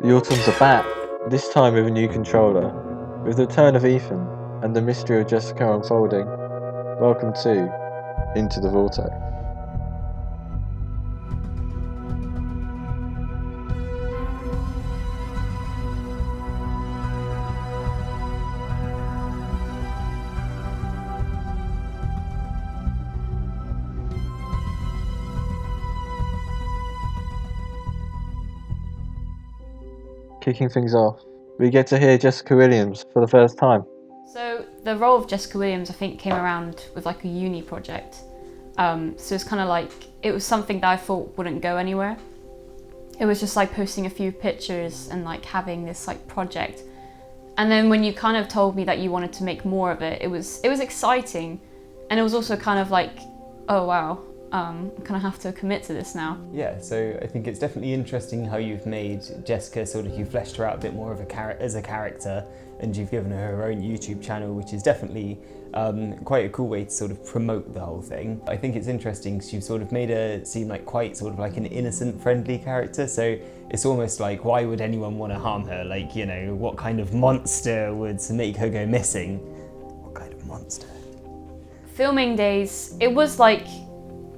The Autons are back, this time with a new controller, with the return of Ethan and the mystery of Jessica unfolding. Welcome to Into the Vortex. Kicking things off, we get to hear Jessica Williams for the first time. So the role of Jessica Williams, I think, came around with like a uni project. So it's kind of like, it was something that I thought wouldn't go anywhere. It was just like posting a few pictures and like having this like project. And then when you kind of told me that you wanted to make more of it, it was exciting. And it was also kind of like, oh wow, I kind of have to commit to this now. Yeah, so I think it's definitely interesting how you've made Jessica you fleshed her out a bit more of as a character, and you've given her her own YouTube channel, which is definitely quite a cool way to sort of promote the whole thing. I think it's interesting because you've sort of made her seem like quite sort of like an innocent, friendly character, so it's almost like, why would anyone want to harm her? Like, you know, what kind of monster would make her go missing? What kind of monster? Filming days, it was like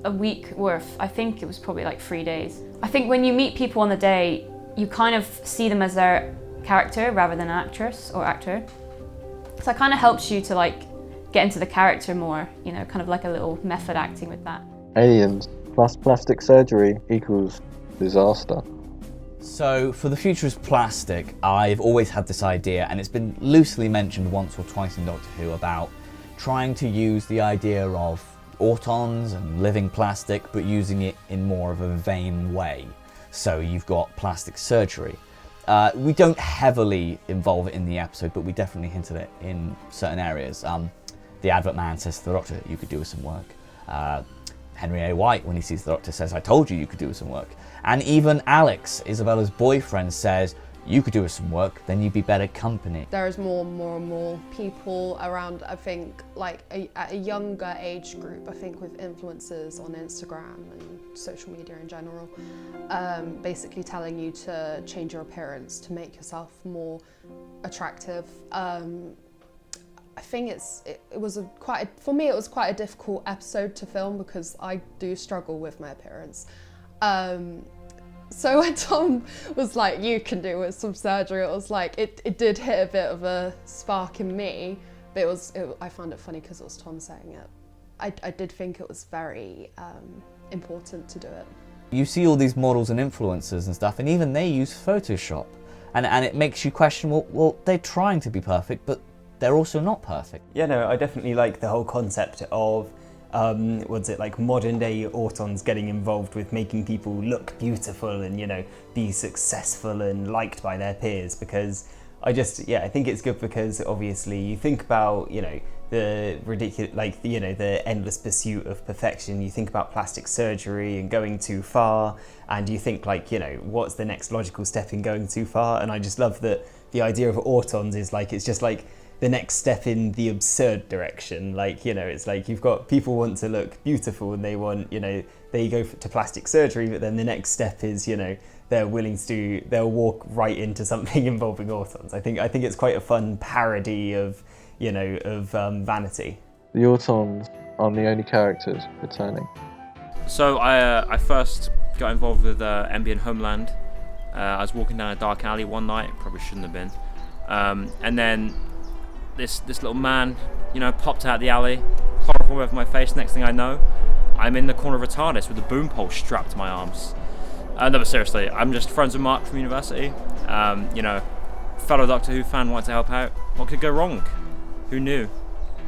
a week worth. I think it was probably like 3 days. I think when you meet people on the day, you kind of see them as their character rather than an actress or actor. So it kind of helps you to like get into the character more, you know, kind of like a little method acting with that. Aliens plus plastic surgery equals disaster. So for the future is plastic, I've always had this idea, and it's been loosely mentioned once or twice in Doctor Who, about trying to use the idea of Autons and living plastic, but using it in more of a vain way. So you've got plastic surgery. We don't heavily involve it in the episode, but we definitely hinted it in certain areas. The advert man says to the Doctor, you could do with some work. Henry A. White, when he sees the Doctor, says, I told you could do with some work. And even Alex, Isabella's boyfriend, says, you could do with some work, then you'd be better company. There's more and more people around, I think, like at a younger age group, I think, with influencers on Instagram and social media in general, basically telling you to change your appearance to make yourself more attractive. I think for me it was quite a difficult episode to film because I do struggle with my appearance. So when Tom was like, you can do with some surgery, it was like, it did hit a bit of a spark in me, but I found it funny because it was Tom saying it. I did think it was very important to do it. You see all these models and influencers and stuff, and even they use Photoshop. And it makes you question, well, they're trying to be perfect, but they're also not perfect. Yeah, no, I definitely like the whole concept of like modern day Autons getting involved with making people look beautiful and, you know, be successful and liked by their peers, because I think it's good because obviously you think about, you know, the ridiculous, like, you know, the endless pursuit of perfection. You think about plastic surgery and going too far, and you think, like, you know, what's the next logical step in going too far? And I just love that the idea of Autons is like, it's just like the next step in the absurd direction. Like, you know, it's like you've got people want to look beautiful and they want, you know, they go to plastic surgery, but then the next step is, you know, they'll walk right into something involving Autons. I think it's quite a fun parody of, you know, of vanity. The Autons are the only characters returning. So I first got involved with Ambient Homeland. I was walking down a dark alley one night, probably shouldn't have been, and then this little man, you know, popped out the alley, chloroform over my face. Next thing I know, I'm in the corner of a TARDIS with a boom pole strapped to my arms. No, but seriously, I'm just friends with Mark from university. You know, fellow Doctor Who fan, wanted to help out. What could go wrong? Who knew?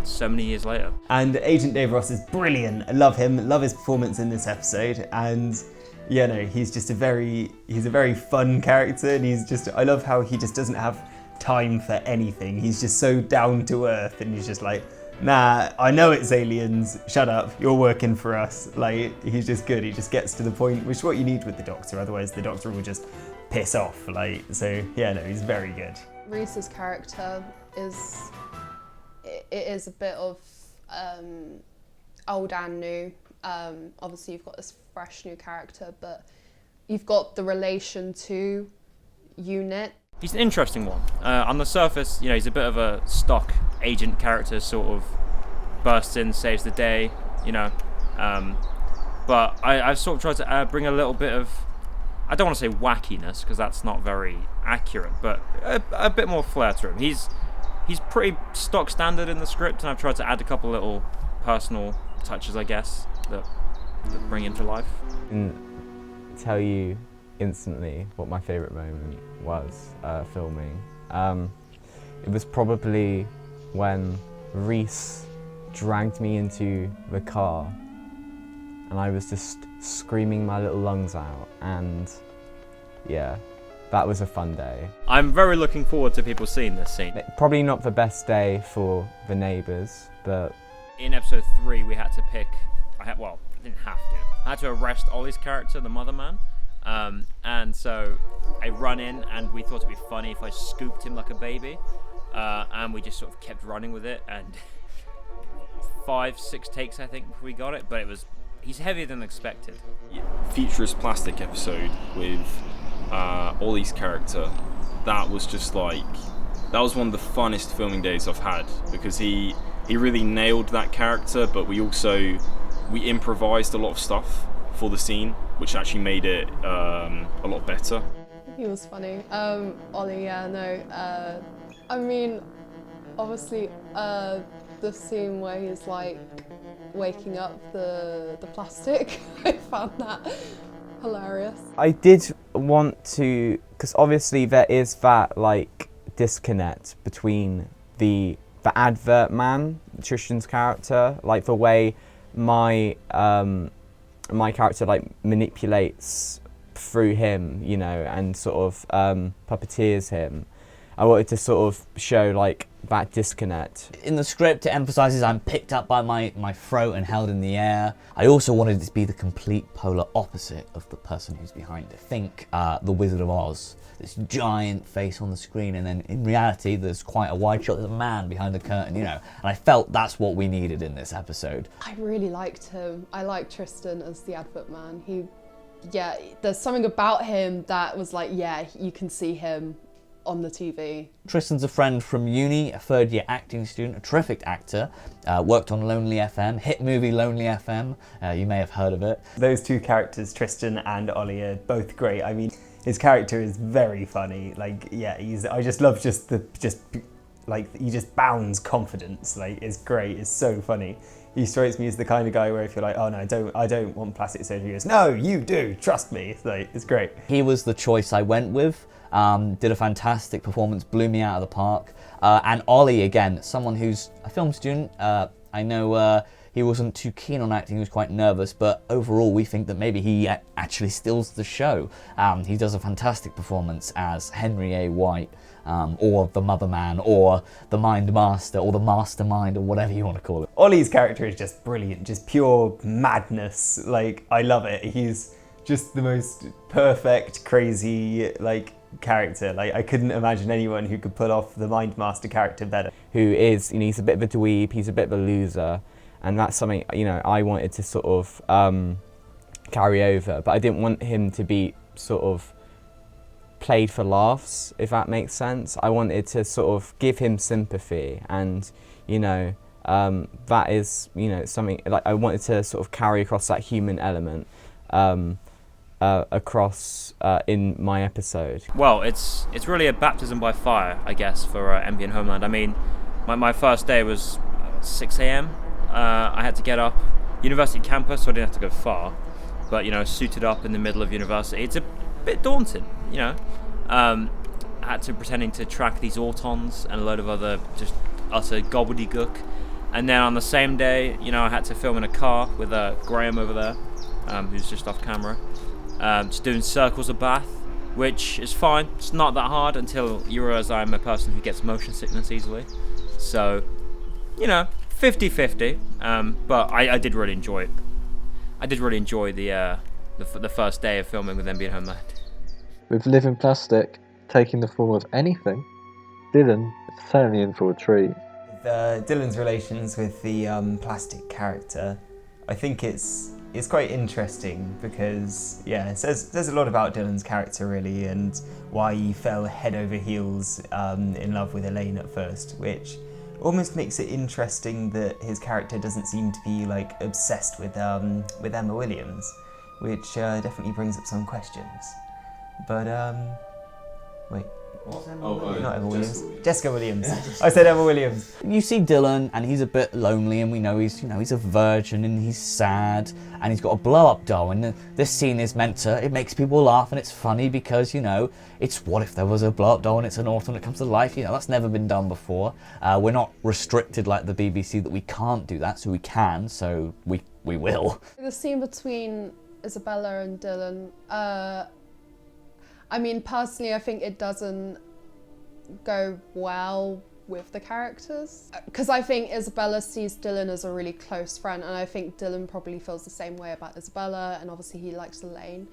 So many years later. And Agent Dave Ross is brilliant. I love him, love his performance in this episode, and yeah, no, he's a very fun character, and I love how he just doesn't have time for anything. He's just so down to earth, and he's just like, nah, I know it's aliens, shut up, you're working for us. Like, he's just good. He just gets to the point, which is what you need with the Doctor, otherwise the Doctor will just piss off. Like, so yeah, no, he's very good. Reese's character is a bit of old and new. Obviously you've got this fresh new character, but you've got the relation to unit. He's an interesting one. On the surface, he's a bit of a stock agent character, sort of bursts in, saves the day, but I've sort of tried to bring a little bit of, I don't want to say wackiness, because that's not very accurate, but a bit more flair to him. He's pretty stock standard in the script, and I've tried to add a couple little personal touches, I guess, that bring him to life. Tell you instantly what my favourite moment was filming. It was probably when Reese dragged me into the car and I was just screaming my little lungs out, and yeah, that was a fun day. I'm very looking forward to people seeing this scene. Probably not the best day for the neighbours, but... In episode 3 we had to pick, I didn't have to. I had to arrest Ollie's character, the mother man. And so I run in, and we thought it'd be funny if I scooped him like a baby. And we just sort of kept running with it, and 5-6 takes I think before we got it, but he's heavier than expected. Futurist plastic episode with Ollie's character, that was one of the funnest filming days I've had, because he really nailed that character, but we improvised a lot of stuff for the scene, which actually made it a lot better. He was funny. Ollie, I mean, obviously, the scene where he's like waking up the plastic, I found that hilarious. I did want to, because obviously there is that like disconnect between the advert man, Tristan's character, like the way my character like manipulates through him, and sort of puppeteers him. I wanted to sort of show like that disconnect. In the script, it emphasises I'm picked up by my throat and held in the air. I also wanted it to be the complete polar opposite of the person who's behind it. Think The Wizard of Oz, this giant face on the screen, and then in reality there's quite a wide shot, there's a man behind the curtain, and I felt that's what we needed in this episode. I really liked him. I liked Tristan as the advert man. There's something about him that was like, you can see him on the TV. Tristan's a friend from uni, a third-year acting student, a terrific actor, worked on Lonely FM, hit movie Lonely FM, you may have heard of it. Those two characters, Tristan and Ollie, are both great. I mean, his character is very funny. I just love he just bounds confidence. It's great, it's so funny. He strikes me as the kind of guy where if you're like, oh no, I don't want plastic surgery, he goes, no, you do, trust me. It's great. He was the choice I went with. Did a fantastic performance, blew me out of the park. And Ollie, again, someone who's a film student. I know he wasn't too keen on acting, he was quite nervous, but overall we think that maybe he actually steals the show. He does a fantastic performance as Henry A. White, or the Mother Man, or the Mind Master, or the Mastermind, or whatever you want to call it. Ollie's character is just brilliant, just pure madness. I love it. He's just the most perfect, crazy, character. I couldn't imagine anyone who could pull off the Mind Master character better. Who is, he's a bit of a dweeb, he's a bit of a loser, and that's something, I wanted to sort of carry over, but I didn't want him to be sort of played for laughs, if that makes sense. I wanted to sort of give him sympathy, and, that is, something, I wanted to sort of carry across that human element across in my episode. Well, it's really a baptism by fire, I guess, for MBN Homeland. I mean, my first day was 6 a.m. I had to get up, university campus, so I didn't have to go far, but suited up in the middle of university. It's a bit daunting, I had to pretending to track these Autons and a load of other just utter gobbledygook. And then on the same day, I had to film in a car with Graham over there, who's just off camera. Just doing circles of Bath, which is fine. It's not that hard until you realise I'm a person who gets motion sickness easily. So, 50-50. But I did really enjoy it. I did really enjoy the first day of filming with MBN Homeland. With living plastic taking the form of anything, Dylan is certainly in for a treat. Dylan's relations with the plastic character, I think it's it's quite interesting because, yeah, it says a lot about Dylan's character really, and why he fell head over heels in love with Elaine at first, which almost makes it interesting that his character doesn't seem to be like obsessed with Emma Williams, which definitely brings up some questions. But wait. What's Emma Oh, Williams? Not Emma Williams. Jessica Williams. I said Emma Williams. You see Dylan, and he's a bit lonely, and we know he's a virgin, and he's sad, and he's got a blow-up doll. And this scene is meant to, it makes people laugh, and it's funny because, it's what if there was a blow-up doll and it's an Auton that comes to life? That's never been done before. We're not restricted like the BBC that we can't do that, so we can, so we will. The scene between Isabella and Dylan, I mean, personally, I think it doesn't go well with the characters. Because I think Isabella sees Dylan as a really close friend, and I think Dylan probably feels the same way about Isabella, and obviously he likes Elaine.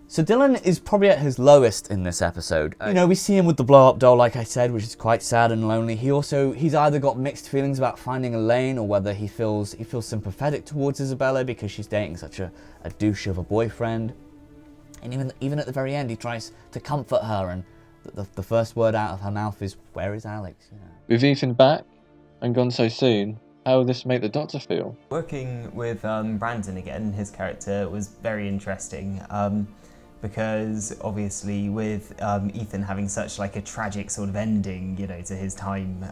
So Dylan is probably at his lowest in this episode. We see him with the blow-up doll, like I said, which is quite sad and lonely. He's either got mixed feelings about finding Elaine, or whether he feels sympathetic towards Isabella because she's dating such a douche of a boyfriend. And even at the very end, he tries to comfort her, and the first word out of her mouth is, "Where is Alex?" With Ethan back and gone so soon, how will this make the Doctor feel? Working with Brandon again, his character, was very interesting. Because obviously with Ethan having such like a tragic sort of ending, to his time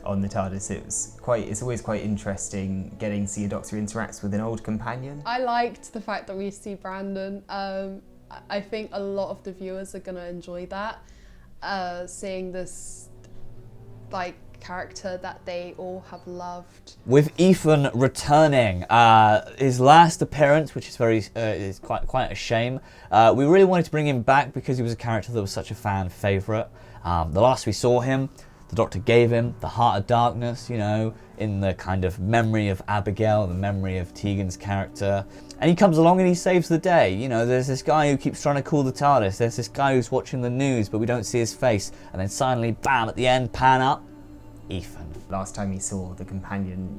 on the TARDIS, it's always quite interesting getting to see a Doctor interact with an old companion. I liked the fact that we see Brandon. I think a lot of the viewers are going to enjoy that, seeing this character that they all have loved. With Ethan returning, his last appearance, which is is quite a shame. We really wanted to bring him back because he was a character that was such a fan favourite. The last we saw him, the Doctor gave him the Heart of Darkness, in the kind of memory of Abigail, the memory of Tegan's character. And he comes along and he saves the day. There's this guy who keeps trying to call the TARDIS. There's this guy who's watching the news, but we don't see his face. And then suddenly, bam, at the end, pan up, Ethan. Last time he saw the companion,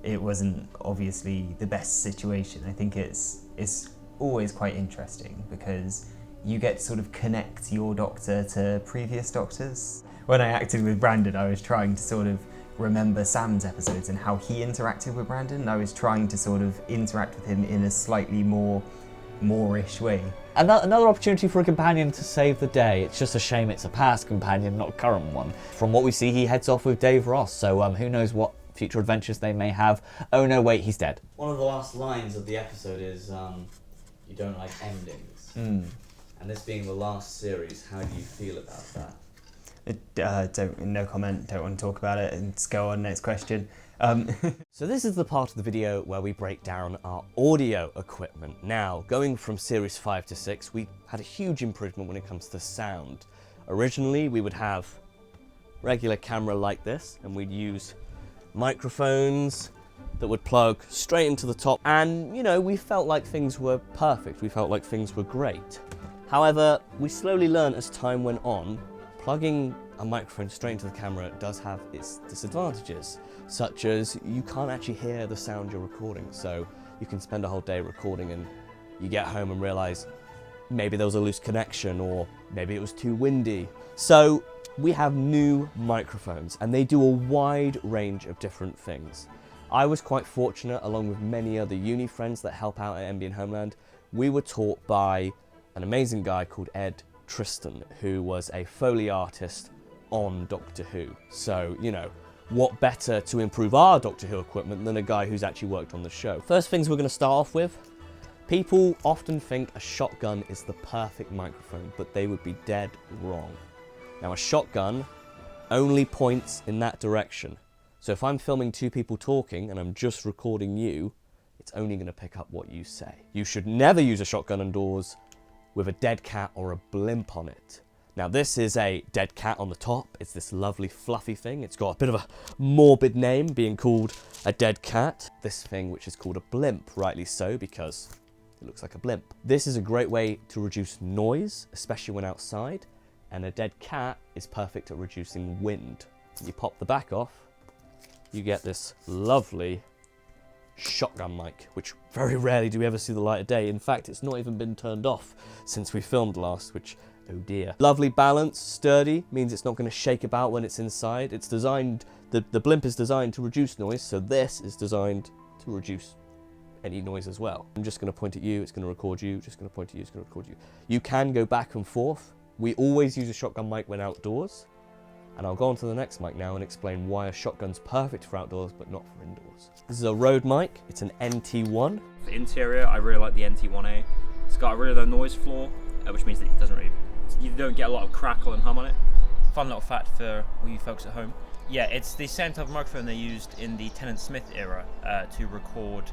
it wasn't obviously the best situation. I think it's always quite interesting because you get to sort of connect your Doctor to previous Doctors. When I acted with Brandon, I was trying to sort of remember Sam's episodes and how he interacted with Brandon. I was trying to sort of interact with him in a slightly more-ish way. Another opportunity for a companion to save the day. It's just a shame it's a past companion, not a current one. From what we see, he heads off with Dave Ross, so who knows what future adventures they may have. Oh no, wait, he's dead. One of the last lines of the episode is, you don't like endings. And this being the last series, how do you feel about that? No comment, don't want to talk about it, and let's go on, next question. So this is the part of the video where we break down our audio equipment. Now, going from series 5 to 6, we had a huge improvement when it comes to sound. Originally, we would have regular camera like this, and we'd use microphones that would plug straight into the top, and we felt like things were perfect, we felt like things were great. However, we slowly learned as time went on, plugging a microphone straight into the camera does have its disadvantages, such as you can't actually hear the sound you're recording. So you can spend a whole day recording and you get home and realize maybe there was a loose connection or maybe it was too windy. So we have new microphones and they do a wide range of different things. I was quite fortunate, along with many other uni friends that help out at NBN Homeland. We were taught by an amazing guy called Ed Tristan, who was a Foley artist on Doctor Who. So, what better to improve our Doctor Who equipment than a guy who's actually worked on the show? First things we're going to start off with. People often think a shotgun is the perfect microphone, but they would be dead wrong. Now, a shotgun only points in that direction. So if I'm filming two people talking and I'm just recording you, it's only going to pick up what you say. You should never use a shotgun indoors with a dead cat or a blimp on it. Now this is a dead cat on the top. It's this lovely fluffy thing. It's got a bit of a morbid name, being called a dead cat. This thing, which is called a blimp, rightly so, because it looks like a blimp. This is a great way to reduce noise, especially when outside, and a dead cat is perfect at reducing wind. You pop the back off, you get this lovely shotgun mic, which very rarely do we ever see the light of day. In fact, it's not even been turned off since we filmed last, which, oh dear. Lovely balance, sturdy, means it's not going to shake about when it's inside. It's designed, the blimp is designed to reduce noise, so this is designed to reduce any noise as well. I'm just going to point at you, it's going to record you, just going to point at you, it's going to record you. You can go back and forth. We always use a shotgun mic when outdoors, and I'll go on to the next mic now and explain why a shotgun's perfect for outdoors but not for indoors. This is a Rode mic, it's an NT1. For interior, I really like the NT1A. It's got a really low noise floor, which means that it doesn't really, you don't get a lot of crackle and hum on it. Fun little fact for all you folks at home. Yeah, it's the same type of microphone they used in the Tennant Smith era to record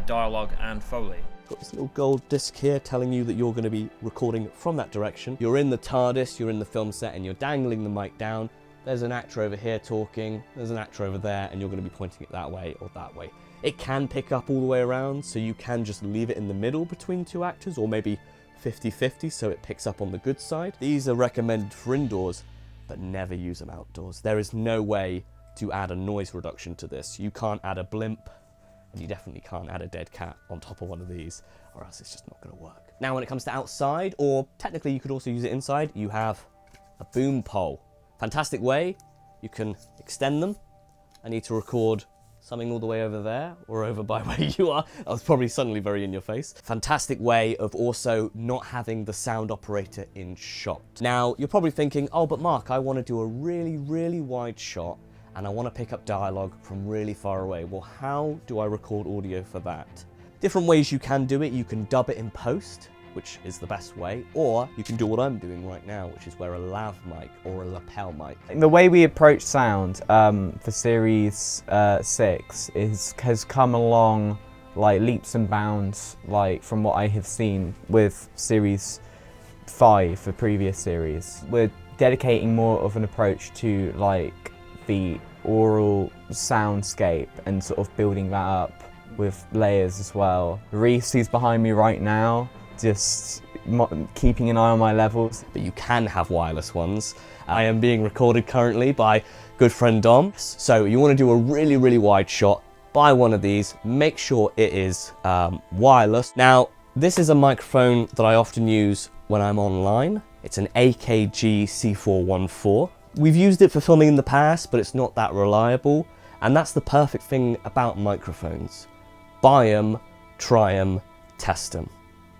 dialogue and Foley. Got this little gold disc here telling you that you're going to be recording from that direction. You're in the TARDIS, you're in the film set, and you're dangling the mic down. There's an actor over here talking, there's an actor over there, and you're going to be pointing it that way or that way. It can pick up all the way around, so you can just leave it in the middle between two actors, or maybe 50-50, so it picks up on the good side. These are recommended for indoors, but never use them outdoors. There is no way to add a noise reduction to this. You can't add a blimp, and you definitely can't add a dead cat on top of one of these, or else it's just not going to work. Now when it comes to outside, or technically you could also use it inside, you have a boom pole. Fantastic way, you can extend them. I need to record something all the way over there, or over by where you are. I was probably suddenly very in your face. Fantastic way of also not having the sound operator in shot. Now, you're probably thinking, oh, but Mark, I want to do a really, really wide shot, and I want to pick up dialogue from really far away. Well, how do I record audio for that? Different ways you can do it. You can dub it in post, which is the best way, or you can do what I'm doing right now, which is wear a lav mic or a lapel mic. The way we approach sound for Series 6 has come along like leaps and bounds, like from what I have seen with Series 5 for previous series. We're dedicating more of an approach to like the oral soundscape and sort of building that up with layers as well. Reese, who's behind me right now, just keeping an eye on my levels. But you can have wireless ones. I am being recorded currently by good friend Dom. So you want to do a really, really wide shot, buy one of these, make sure it is wireless. Now, this is a microphone that I often use when I'm online. It's an AKG C414. We've used it for filming in the past, but it's not that reliable. And that's the perfect thing about microphones. Buy them, try them, test them.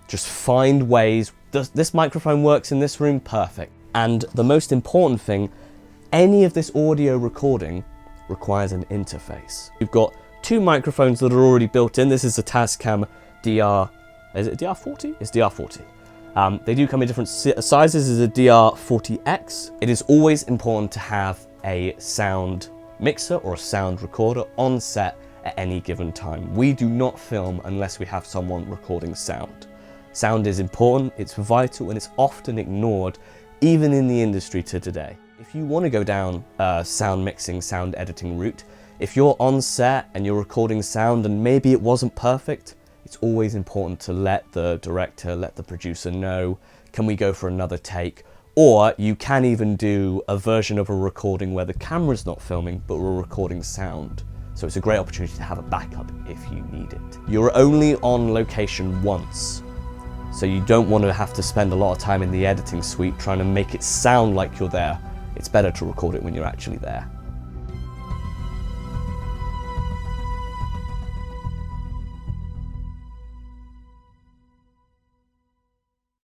Just find ways. This microphone works in this room, perfect. And the most important thing, any of this audio recording requires an interface. You've got two microphones that are already built in. This is a Tascam DR, is it DR40? It's DR40. They do come in different sizes. This is a DR40X. It is always important to have a sound mixer or a sound recorder on set at any given time. We do not film unless we have someone recording sound. Sound is important, it's vital, and it's often ignored, even in the industry to today. If you want to go down sound mixing, sound editing route, if you're on set and you're recording sound and maybe it wasn't perfect, it's always important to let the director, let the producer know, can we go for another take? Or you can even do a version of a recording where the camera's not filming, but we're recording sound. So it's a great opportunity to have a backup if you need it. You're only on location once. So you don't want to have to spend a lot of time in the editing suite trying to make it sound like you're there. It's better to record it when you're actually there.